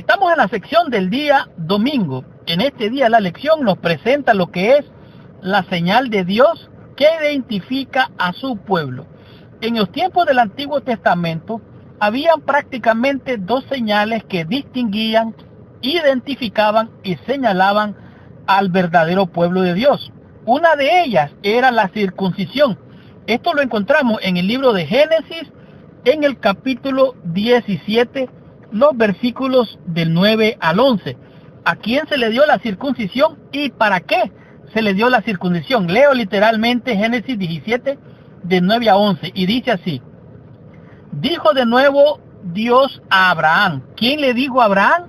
Estamos en la sección del día domingo. En este día la lección nos presenta lo que es la señal de Dios que identifica a su pueblo. En los tiempos del Antiguo Testamento habían prácticamente dos señales que distinguían, identificaban y señalaban al verdadero pueblo de Dios. Una de ellas era la circuncisión. Esto lo encontramos en el libro de Génesis, en el capítulo 17, los versículos del 9 al 11. ¿A quién se le dio la circuncisión y para qué se le dio la circuncisión? Leo literalmente Génesis 17, de 9 a 11, y dice así: dijo de nuevo Dios a Abraham. ¿Quién le dijo a Abraham?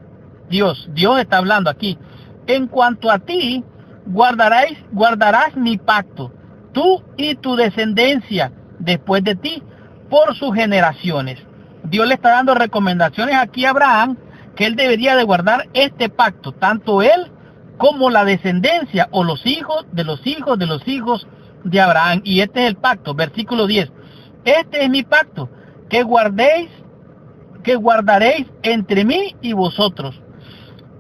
Dios está hablando aquí. En cuanto a ti, guardarás mi pacto, tú y tu descendencia después de ti, por sus generaciones. Dios le está dando recomendaciones aquí a Abraham, que él debería de guardar este pacto, tanto él como la descendencia, o los hijos de los hijos de los hijos de Abraham. Y este es el pacto, versículo 10. Este es mi pacto, que guardaréis entre mí y vosotros.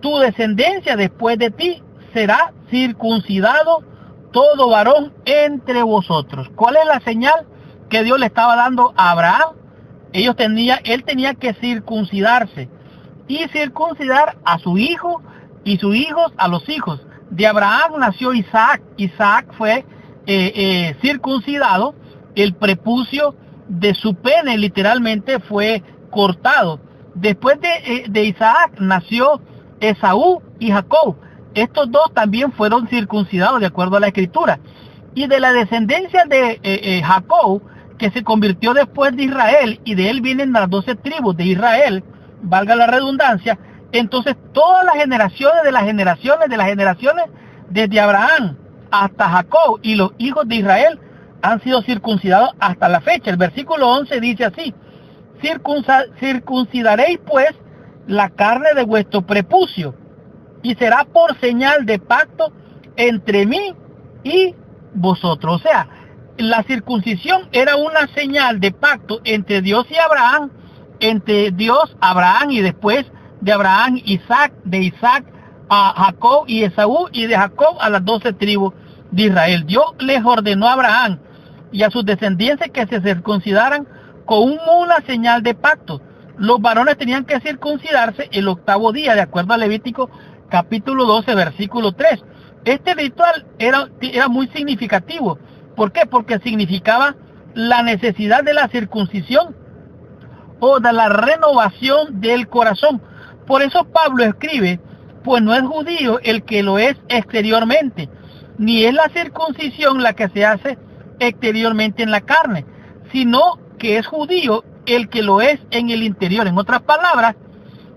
Tu descendencia después de ti será circuncidado todo varón entre vosotros. ¿Cuál es la señal que Dios le estaba dando a Abraham? Él tenía que circuncidarse y circuncidar a su hijo y sus hijos a los hijos. De Abraham nació Isaac. Isaac fue circuncidado, el prepucio de su pene literalmente fue cortado. Después de Isaac nació Esaú y Jacob. Estos dos también fueron circuncidados de acuerdo a la escritura. Y de la descendencia de Jacob, que se convirtió después de Israel, y de él vienen las 12 tribus de Israel, valga la redundancia, entonces todas las generaciones de las generaciones, desde Abraham hasta Jacob y los hijos de Israel, han sido circuncidados hasta la fecha. El versículo 11 dice así: circuncidaréis pues la carne de vuestro prepucio, y será por señal de pacto entre mí y vosotros. O sea, la circuncisión era una señal de pacto entre Dios y Abraham, entre Dios, Abraham, y después de Abraham, Isaac, de Isaac a Jacob y Esaú, y de Jacob a las 12 tribus de Israel. Dios les ordenó a Abraham y a sus descendientes que se circuncidaran con una señal de pacto. Los varones tenían que circuncidarse el 8º día, de acuerdo a Levítico capítulo 12, versículo 3. Este ritual era muy significativo. ¿Por qué? Porque significaba la necesidad de la circuncisión o de la renovación del corazón. Por eso Pablo escribe: pues no es judío el que lo es exteriormente, ni es la circuncisión la que se hace exteriormente en la carne, sino que es judío el que lo es en el interior. En otras palabras,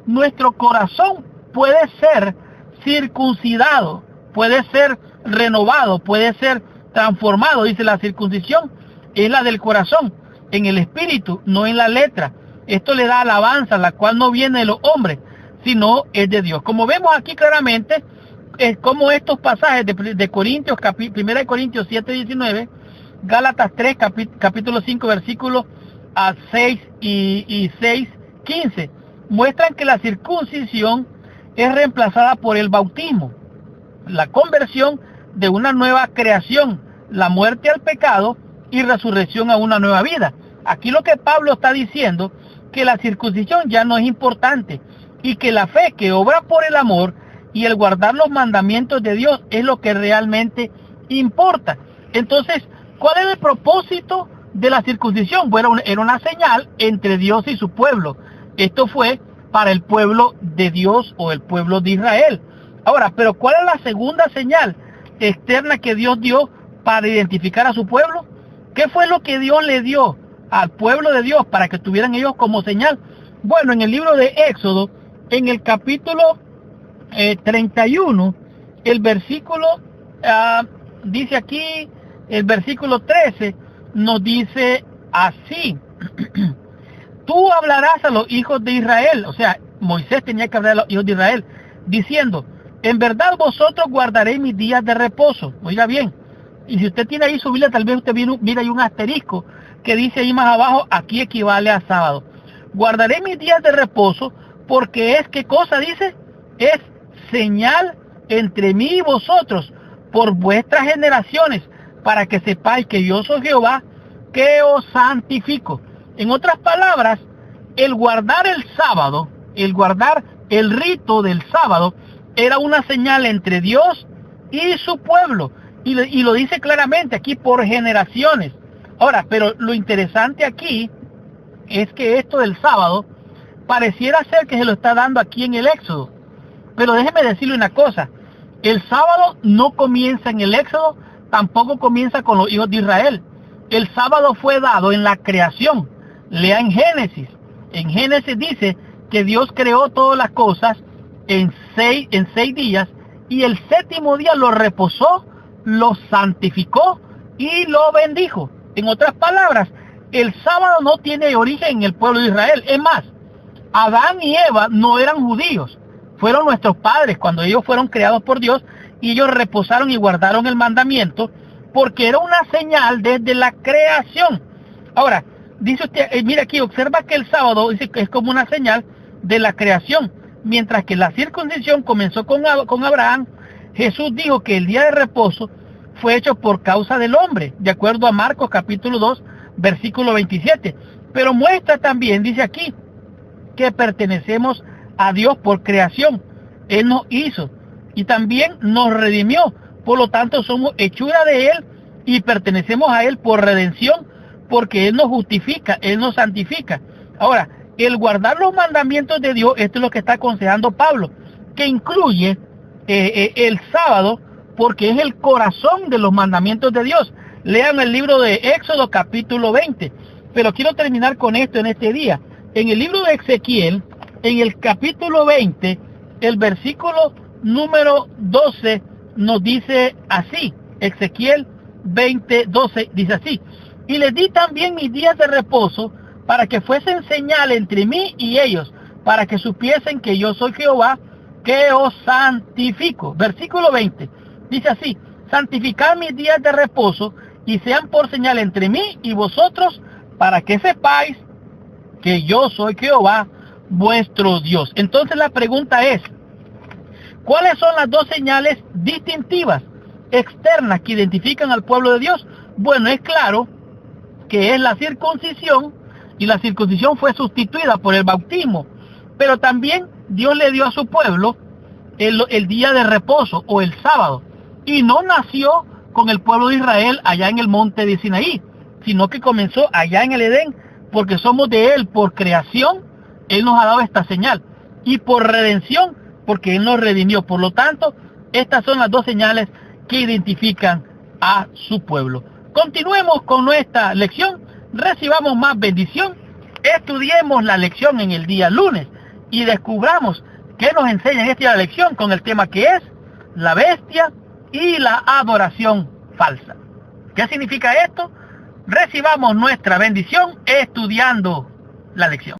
nuestro corazón puede ser circuncidado, puede ser renovado, puede ser transformado. Dice: la circuncisión es la del corazón, en el espíritu, no en la letra. Esto le da alabanza, la cual no viene de los hombres, sino es de Dios. Como vemos aquí claramente, es como estos pasajes de Corintios, 1 Corintios 7, 19, Gálatas 3, capítulo 5, versículos 6 y 6, 15, muestran que la circuncisión es reemplazada por el bautismo, la conversión de una nueva creación, la muerte al pecado y resurrección a una nueva vida. Aquí lo que Pablo está diciendo, que la circuncisión ya no es importante, y que la fe que obra por el amor y el guardar los mandamientos de Dios es lo que realmente importa. Entonces, ¿cuál es el propósito de la circuncisión? Bueno, era una señal entre Dios y su pueblo. Esto fue para el pueblo de Dios o el pueblo de Israel. Ahora, pero ¿cuál es la segunda señal externa que Dios dio para identificar a su pueblo? ¿Qué fue lo que Dios le dio al pueblo de Dios para que tuvieran ellos como señal? Bueno, en el libro de Éxodo, en el capítulo 31, el versículo, dice aquí, el versículo 13, nos dice así: tú hablarás a los hijos de Israel. O sea, Moisés tenía que hablar a los hijos de Israel, diciendo: en verdad vosotros guardaréis mis días de reposo. Oiga bien, y si usted tiene ahí su Biblia, tal vez usted mira ahí un asterisco que dice ahí más abajo: aquí equivale a sábado. Guardaré mis días de reposo porque es, ¿qué cosa dice? Es señal entre mí y vosotros por vuestras generaciones, para que sepáis que yo soy Jehová, que os santifico. En otras palabras, el guardar el sábado, el guardar el rito del sábado, era una señal entre Dios y su pueblo. Y lo dice claramente aquí, por generaciones. Ahora, pero lo interesante aquí es que esto del sábado pareciera ser que se lo está dando aquí en el Éxodo. Pero déjeme decirle una cosa, el sábado no comienza en el Éxodo, tampoco comienza con los hijos de Israel. El sábado fue dado en la creación. Lea en Génesis. En Génesis dice que Dios creó todas las cosas en seis días, y el séptimo día lo reposó, lo santificó y lo bendijo. En otras palabras, el sábado no tiene origen en el pueblo de Israel. Es más, Adán y Eva no eran judíos, fueron nuestros padres cuando ellos fueron creados por Dios, y ellos reposaron y guardaron el mandamiento porque era una señal desde la creación. Ahora, dice usted, mira aquí, observa que el sábado dice que es como una señal de la creación, mientras que la circuncisión comenzó con Abraham. Jesús dijo que el día de reposo fue hecho por causa del hombre, de acuerdo a Marcos capítulo 2, versículo 27. Pero muestra también, dice aquí, que pertenecemos a Dios por creación. Él nos hizo y también nos redimió. Por lo tanto, somos hechura de Él y pertenecemos a Él por redención, porque Él nos justifica, Él nos santifica. Ahora, el guardar los mandamientos de Dios, esto es lo que está aconsejando Pablo, que incluye el sábado, porque es el corazón de los mandamientos de Dios. Lean el libro de Éxodo capítulo 20. Pero quiero terminar con esto en este día. En el libro de Ezequiel, en el capítulo 20, el versículo número 12 nos dice así. Ezequiel 20, 12 dice así: y les di también mis días de reposo para que fuesen señal entre mí y ellos, para que supiesen que yo soy Jehová, que os santifico. Versículo 20 dice así: santificad mis días de reposo y sean por señal entre mí y vosotros, para que sepáis que yo soy Jehová, vuestro Dios. Entonces la pregunta es, ¿cuáles son las dos señales distintivas, externas, que identifican al pueblo de Dios? Bueno, es claro que es la circuncisión, y la circuncisión fue sustituida por el bautismo, pero también Dios le dio a su pueblo el día de reposo o el sábado, y no nació con el pueblo de Israel allá en el monte de Sinaí, sino que comenzó allá en el Edén, porque somos de Él por creación. Él nos ha dado esta señal, y por redención, porque Él nos redimió. Por lo tanto, estas son las dos señales que identifican a su pueblo. Continuemos con nuestra lección, recibamos más bendición, estudiemos la lección en el día lunes y descubramos qué nos enseña en esta lección con el tema que es la bestia y la adoración falsa. ¿Qué significa esto? Recibamos nuestra bendición estudiando la lección.